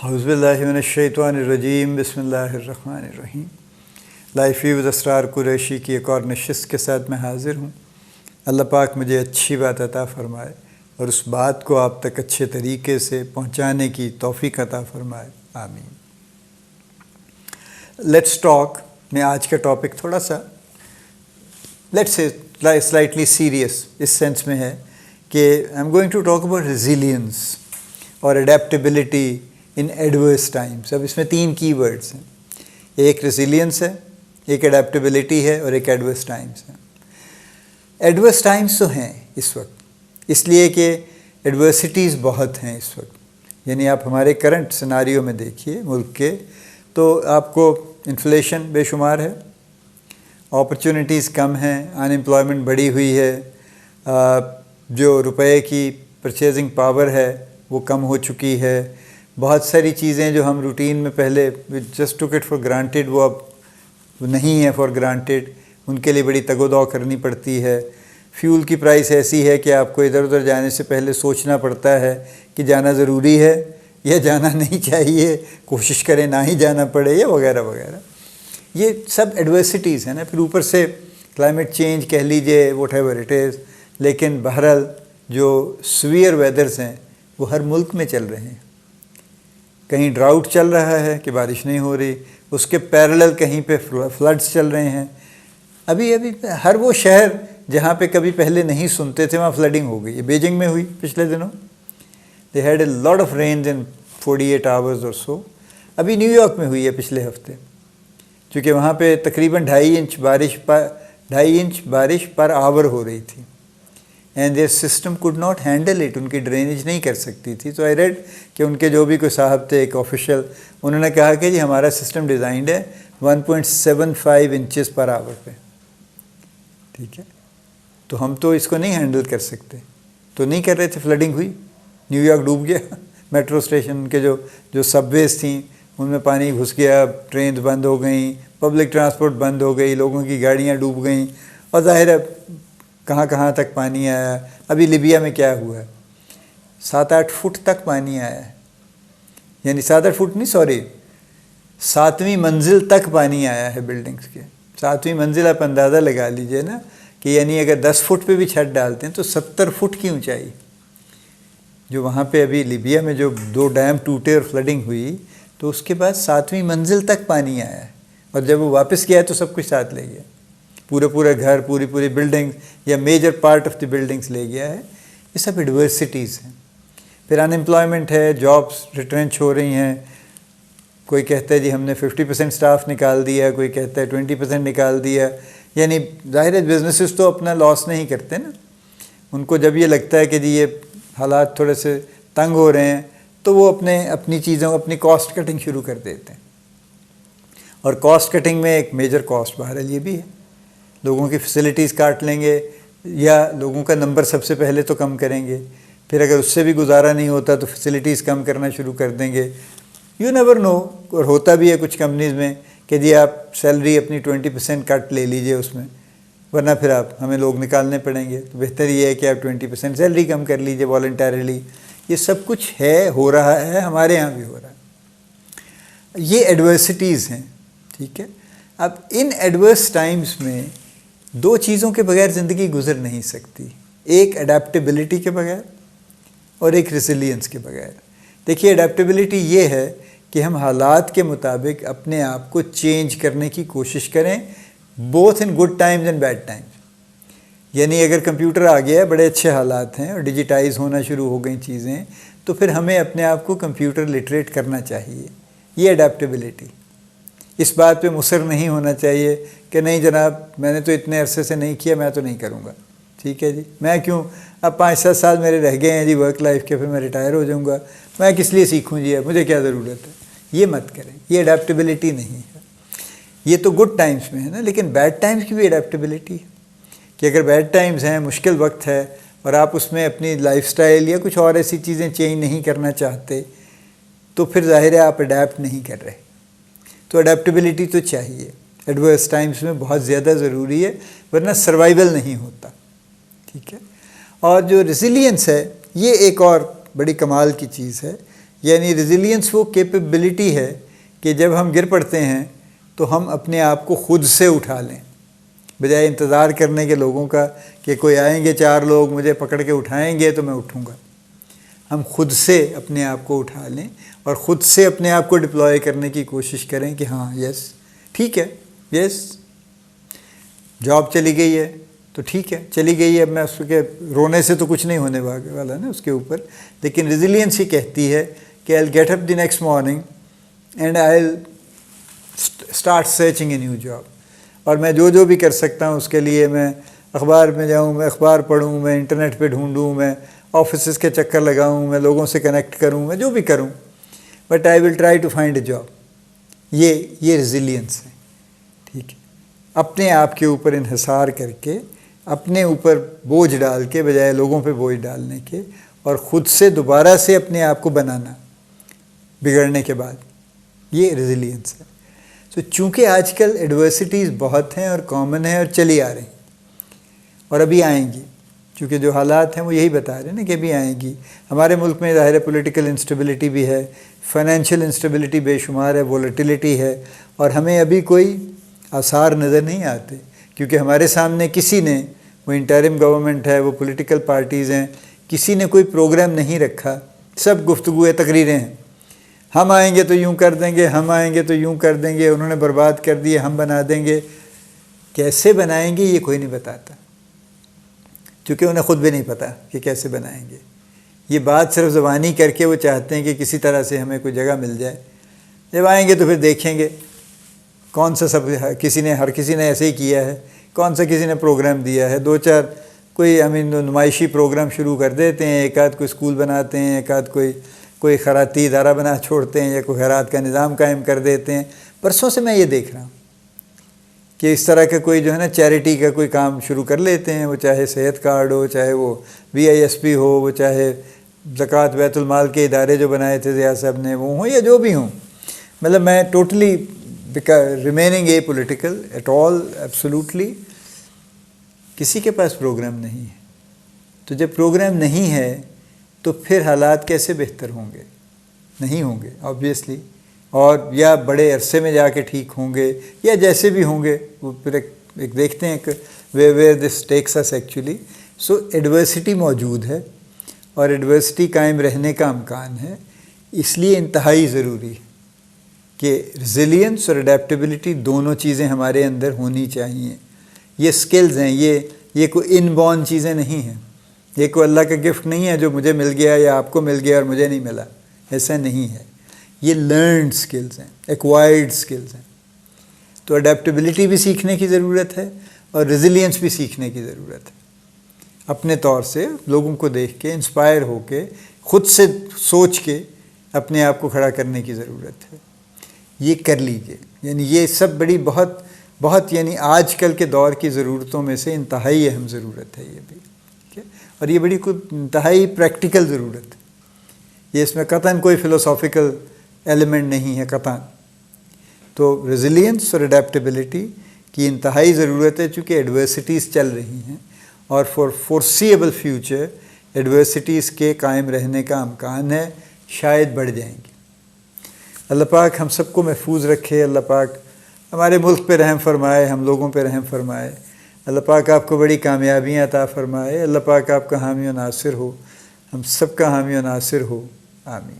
اعوذ باللہ من الشیطان الرجیم، بسم اللہ الرحمن الرحیم۔ لائف ویو اسرار قریشی کی ایک اور نشست کے ساتھ میں حاضر ہوں۔ اللہ پاک مجھے اچھی بات عطا فرمائے اور اس بات کو آپ تک اچھے طریقے سے پہنچانے کی توفیق عطا فرمائے، آمین۔ لیٹس ٹاک میں آج کا ٹاپک تھوڑا سا let's say slightly serious us sense میں ہے کہ I am going to talk about resilience اور اڈیپٹیبلٹی ان ایڈورس ٹائمس۔ اب اس میں 3 کی ورڈس ہیں، ایک ریزیلینس ہے، ایک اڈیپٹیبلٹی ہے اور ایک ایڈورس ٹائمس ہے۔ ایڈورس ٹائمس تو ہیں اس وقت، اس لیے کہ ایڈورسٹیز بہت ہیں اس وقت۔ یعنی آپ ہمارے کرنٹ سیناریو میں دیکھیے ملک کے، تو آپ کو انفلیشن بے شمار ہے، اپرچونٹیز کم ہیں، ان امپلائمنٹ بڑھی ہوئی ہے، جو روپے کی پرچیزنگ پاور ہے وہ کم ہو چکی ہے۔ بہت ساری چیزیں جو ہم روٹین میں پہلے just took it for granted, وہ اب نہیں ہے فار گرانٹیڈ، ان کے لیے بڑی تگ و دو کرنی پڑتی ہے۔ فیول کی پرائس ایسی ہے کہ آپ کو ادھر ادھر جانے سے پہلے سوچنا پڑتا ہے کہ جانا ضروری ہے یا جانا نہیں چاہیے، کوشش کریں نہ ہی جانا پڑے، یا وغیرہ وغیرہ۔ یہ سب ایڈورسٹیز ہیں نا، پھر اوپر سے کلائمیٹ چینج کہہ لیجئے، واٹ ایور اٹ از۔ لیکن بہرحال جو سویئر ویدرز ہیں وہ ہر ملک میں چل رہے ہیں۔ کہیں ڈراؤٹ چل رہا ہے کہ بارش نہیں ہو رہی، اس کے پیرلل کہیں پہ فلڈز چل رہے ہیں۔ ابھی ہر وہ شہر جہاں پہ کبھی پہلے نہیں سنتے تھے وہاں فلڈنگ ہو گئی ہے۔ بیجنگ میں ہوئی پچھلے دنوں، they had a lot of rains in 48 hours اور سو۔ ابھی نیو یارک میں ہوئی ہے پچھلے ہفتے، چونکہ وہاں پہ تقریباً 2.5 انچ بارش پر آور ہو رہی تھی، and their system could not handle it, ان کی ڈرینیج نہیں کر سکتی تھی۔ تو آئی ریڈ کہ ان کے جو بھی کوئی صاحب تھے، ایک آفیشل، انہوں نے کہا کہ جی ہمارا سسٹم ڈیزائنڈ ہے 1.75 انچز پر آور پہ، ٹھیک ہے، تو ہم تو اس کو نہیں ہینڈل کر سکتے، تو نہیں کر رہے تھے۔ فلڈنگ ہوئی، نیو یارک ڈوب گیا، میٹرو اسٹیشن کے جو سب ویز تھیں ان میں پانی گھس گیا، ٹرینز بند ہو گئیں، پبلک ٹرانسپورٹ بند ہو گئی، لوگوں کی گاڑیاں ڈوب گئیں، اور ظاہر ہے کہاں تک پانی آیا۔ ابھی لیبیا میں کیا ہوا ہے، 7-8 فٹ تک پانی آیا ہے، یعنی 7-8 فٹ نہیں، سوری 7ویں منزل تک پانی آیا ہے بلڈنگز کے۔ 7ویں منزل آپ اندازہ لگا لیجئے نا، کہ یعنی اگر 10 فٹ پہ بھی چھت ڈالتے ہیں تو 70 فٹ کی اونچائی جو وہاں پہ ابھی لیبیا میں جو 2 ڈیم ٹوٹے اور فلڈنگ ہوئی، تو اس کے بعد 7ویں منزل تک پانی آیا ہے، اور جب وہ واپس گیا تو سب کچھ ساتھ لے گیا، پورے گھر، پوری بلڈنگ یا major part of the buildings لے گیا ہے۔ یہ سب ایڈورسٹیز ہیں۔ پھر ان امپلائمنٹ ہے، جابس ریٹرنچ ہو رہی ہیں، کوئی کہتا ہے جی ہم نے 50% سٹاف نکال دیا، کوئی کہتا ہے 20% نکال دیا۔ یعنی ظاہر ہے بزنسز تو اپنا لاس نہیں کرتے نا، ان کو جب یہ لگتا ہے کہ جی یہ حالات تھوڑے سے تنگ ہو رہے ہیں تو وہ اپنی چیزوں، اپنی کاسٹ کٹنگ شروع کر دیتے ہیں۔ اور کاسٹ کٹنگ میں ایک میجر کاسٹ بہرحال یہ بھی ہے، لوگوں کی فیسلٹیز کاٹ لیں گے، یا لوگوں کا نمبر سب سے پہلے تو کم کریں گے، پھر اگر اس سے بھی گزارا نہیں ہوتا تو فیسلٹیز کم کرنا شروع کر دیں گے۔ یو نیور نو، اور ہوتا بھی ہے کچھ کمپنیز میں کہ جی آپ سیلری اپنی 20% کٹ لے لیجئے اس میں، ورنہ پھر ہمیں لوگ نکالنے پڑیں گے، تو بہتر یہ ہے کہ آپ 20% سیلری کم کر لیجئے والنٹیرلی۔ یہ سب کچھ ہے، ہو رہا ہے، ہمارے ہاں بھی ہو رہا ہے۔ یہ ایڈورسٹیز ہیں، ٹھیک ہے۔ اب ان ایڈورس ٹائمز میں 2 چیزوں کے بغیر زندگی گزر نہیں سکتی، ایک اڈیپٹیبلٹی کے بغیر اور ایک ریزیلینس کے بغیر۔ دیکھیے اڈیپٹیبلٹی یہ ہے کہ ہم حالات کے مطابق اپنے آپ کو چینج کرنے کی کوشش کریں، both in good Times and bad Times. یعنی اگر کمپیوٹر آ گیا ہے، بڑے اچھے حالات ہیں اور ڈیجیٹائز ہونا شروع ہو گئی چیزیں، تو پھر ہمیں اپنے آپ کو کمپیوٹر لٹریٹ کرنا چاہیے۔ یہ اڈیپٹیبلٹی، اس بات پہ مصر نہیں ہونا چاہیے کہ نہیں جناب میں نے تو اتنے عرصے سے نہیں کیا، میں تو نہیں کروں گا، ٹھیک ہے جی، میں کیوں، اب 5-7 سال میرے رہ گئے ہیں جی ورک لائف کے، پھر میں ریٹائر ہو جاؤں گا، میں کس لیے سیکھوں جی، اب مجھے کیا ضرورت ہے۔ یہ مت کریں، یہ اڈیپٹیبلٹی نہیں ہے۔ یہ تو گڈ ٹائمز میں ہے نا، لیکن بیڈ ٹائمز کی بھی اڈیپٹیبلٹی ہے کہ اگر بیڈ ٹائمز ہیں، مشکل وقت ہے، اور آپ اس میں اپنی لائف سٹائل یا کچھ اور ایسی چیزیں چینج نہیں کرنا چاہتے، تو پھر ظاہر ہے آپ اڈیپٹ نہیں کر رہے۔ تو اڈیپٹیبلٹی تو چاہیے، ایڈورس ٹائمز میں بہت زیادہ ضروری ہے، ورنہ سروائیول نہیں ہوتا، ٹھیک ہے۔ اور جو ریزیلینس ہے، یہ ایک اور بڑی کمال کی چیز ہے۔ یعنی ریزیلینس وہ کیپیبلٹی ہے کہ جب ہم گر پڑتے ہیں تو ہم اپنے آپ کو خود سے اٹھا لیں، بجائے انتظار کرنے کے لوگوں کا کہ کوئی آئیں گے 4 لوگ مجھے پکڑ کے اٹھائیں گے تو میں اٹھوں گا۔ ہم خود سے اپنے آپ کو اٹھا لیں اور خود سے اپنے آپ کو ڈپلوائے کرنے کی کوشش کریں کہ ہاں یس ٹھیک ہے، یس جاب چلی گئی ہے تو ٹھیک ہے چلی گئی ہے، اب میں اس کے رونے سے تو کچھ نہیں ہونے والا نا اس کے اوپر، لیکن ریزیلینس ہی کہتی ہے کہ I will get up the next morning and I will start searching a new job, اور میں جو بھی کر سکتا ہوں اس کے لیے میں اخبار میں جاؤں، میں اخبار پڑھوں، میں انٹرنیٹ پہ ڈھونڈوں، میں آفیسز کے چکر لگاؤں، میں لوگوں سے کنیکٹ کروں، میں جو بھی کروں، but I will try to find a job. یہ ریزیلینس ہے، ٹھیک ہے، اپنے آپ کے اوپر انحصار کر کے، اپنے اوپر بوجھ ڈال کے بجائے لوگوں پہ بوجھ ڈالنے کے، اور خود سے دوبارہ سے اپنے آپ کو بنانا بگڑنے کے بعد، یہ ریزیلینس ہے۔ تو چونکہ آج کل ایڈورسٹیز بہت ہیں اور کامن ہیں اور چلی آ رہی ہیں اور ابھی آئیں گی، چونکہ جو حالات ہیں وہ یہی بتا رہے ہیں نا کہ ابھی آئیں گی۔ ہمارے ملک میں ظاہر پولیٹیکل انسٹیبلٹی بھی ہے، فائنینشیل انسٹیبلٹی بے شمار ہے، وولیٹیلیٹی ہے، اور ہمیں ابھی کوئی آثار نظر نہیں آتے، کیونکہ ہمارے سامنے کسی نے، وہ انٹرم گورنمنٹ ہے، وہ پولیٹیکل پارٹیز ہیں، کسی نے کوئی پروگرام نہیں رکھا، سب گفتگو تقریریں ہیں، ہم آئیں گے تو یوں کر دیں گے، ہم آئیں گے تو یوں کر دیں گے، انہوں نے برباد کر دیے، ہم بنا دیں گے۔ کیسے بنائیں گے یہ کوئی نہیں بتاتا، چونکہ انہیں خود بھی نہیں پتہ کہ کیسے بنائیں گے۔ یہ بات صرف زبانی کر کے وہ چاہتے ہیں کہ کسی طرح سے ہمیں کوئی جگہ مل جائے، جب آئیں گے تو پھر دیکھیں گے کون سا سب ہر کسی نے ایسے ہی کیا ہے، کون سا کسی نے پروگرام دیا ہے، 2-4 کوئی نمائشی پروگرام شروع کر دیتے ہیں، ایک آدھ کوئی اسکول بناتے ہیں، ایک آدھ کوئی خیراتی ادارہ بنا چھوڑتے ہیں، یا کوئی خیرات کا نظام قائم کر دیتے ہیں۔ پرسوں سے میں یہ دیکھ رہا ہوں کہ اس طرح کا کوئی جو ہے نا چیریٹی کا کوئی کام شروع کر لیتے ہیں، وہ چاہے صحت کارڈ ہو، چاہے وہ VISP ہو، وہ چاہے زکوٰۃ بیت المال کے ادارے جو بنائے تھے ضیاء صاحب نے وہ ہوں یا جو بھی ہوں۔ مطلب میں totally remaining apolitical at all absolutely, کسی کے پاس پروگرام نہیں ہے، تو جب پروگرام نہیں ہے تو پھر حالات کیسے بہتر ہوں گے؟ نہیں ہوں گے آبویسلی، اور یا بڑے عرصے میں جا کے ٹھیک ہوں گے، یا جیسے بھی ہوں گے وہ پھر ایک دیکھتے ہیں کہ where this takes us actually. So adversity موجود ہے اور ایڈورسٹی قائم رہنے کا امکان ہے، اس لیے انتہائی ضروری ہے کہ ریزیلینس اور اڈیپٹیبلٹی دونوں چیزیں ہمارے اندر ہونی چاہیے۔ یہ سکلز ہیں، یہ کوئی ان بورن چیزیں نہیں ہیں، یہ کوئی اللہ کا گفٹ نہیں ہے جو مجھے مل گیا یا آپ کو مل گیا اور مجھے نہیں ملا، ایسا نہیں ہے۔ یہ لرنڈ سکلز ہیں، ایکوائرڈ سکلز ہیں۔ تو اڈیپٹیبلٹی بھی سیکھنے کی ضرورت ہے اور ریزیلینس بھی سیکھنے کی ضرورت ہے، اپنے طور سے لوگوں کو دیکھ کے انسپائر ہو کے خود سے سوچ کے اپنے آپ کو کھڑا کرنے کی ضرورت ہے۔ یہ کر لیجئے، یعنی یہ سب بہت یعنی آج کل کے دور کی ضرورتوں میں سے انتہائی اہم ضرورت ہے یہ بھی، ٹھیک ہے، اور یہ بڑی انتہائی پریکٹیکل ضرورت ہے۔ یہ اس میں قطعاً کوئی فلسافیکل ایلیمنٹ نہیں ہے قطعاً۔ تو ریزیلینس اور اڈیپٹیبلٹی کی انتہائی ضرورت ہے، چونکہ ایڈورسٹیز چل رہی ہیں اور فار فورسیبل فیوچر ایڈورسٹیز کے قائم رہنے کا امکان ہے، شاید بڑھ جائیں گی۔ اللہ پاک ہم سب کو محفوظ رکھے، اللہ پاک ہمارے ملک پہ رحم فرمائے، ہم لوگوں پہ رحم فرمائے، اللہ پاک آپ کو بڑی کامیابیاں عطا فرمائے، اللہ پاک آپ کا حامی و ناصر ہو، ہم سب کا حامی و ناصر ہو، آمین۔